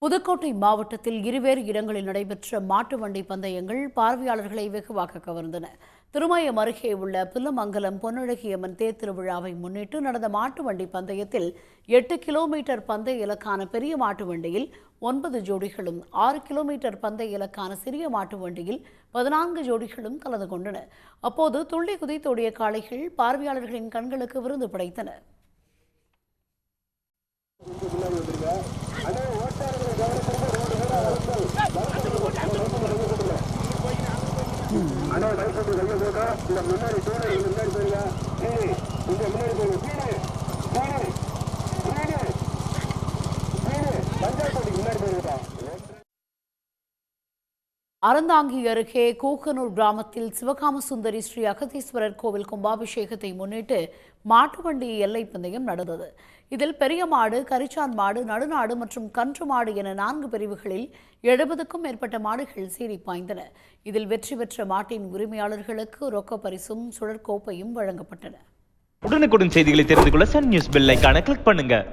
புதுக்கோட்டை மாவட்டத்தில் இருவேறு இடங்களில் நடைபெற்ற மாட்டு வண்டி பந்தயங்கள் பார்வையாளர்களை வெகுவாக கவர்ந்தன. திருமயம் அருகே உள்ள புல்லமங்கலம் பொன்னழகியம்மன் தேர் திருவிழாவை முன்னிட்டு நடந்த மாட்டு வண்டி பந்தயத்தில் 8 கிலோமீட்டர் பந்தய இலக்கான பெரிய மாட்டு வண்டியில் 9 ஜோடிகளும் 6 கிலோமீட்டர் பந்தய இலக்கான சிறிய மாட்டு வண்டியில் 14 ஜோடிகளும் கலந்து கொண்டன. அப்போது துள்ளி குதித்தோடிய காளைகள் பார்வையாளர்களின் கண்களுக்கு விருந்து படைத்தன. அறந்தாங்கி அருகே கூக்கனூர் கிராமத்தில் சிவகாம சுந்தரி ஸ்ரீ அகதீஸ்வரர் கோவில் கும்பாபிஷேகத்தை முன்னிட்டு மாட்டு வண்டி எல்லை பந்தயம் நடந்தது. இதில் பெரிய மாடு, கரிச்சான் மாடு, நடுநாடு மற்றும் கன்று மாடு என 4 பிரிவுகளில் 70க்கும் மேற்பட்ட மாடுகள் சீறி பாய்ந்தன. இதில் வெற்றி பெற்ற மாட்டின் உரிமையாளர்களுக்கு ரொக்க பரிசும் சுழற்கோப்பையும் வழங்கப்பட்டன. உடனுக்குடன் செய்திகளை தெரிந்து கொள்ள சன் நியூஸ் பெல் ஐகானை கிளிக் பண்ணுங்க.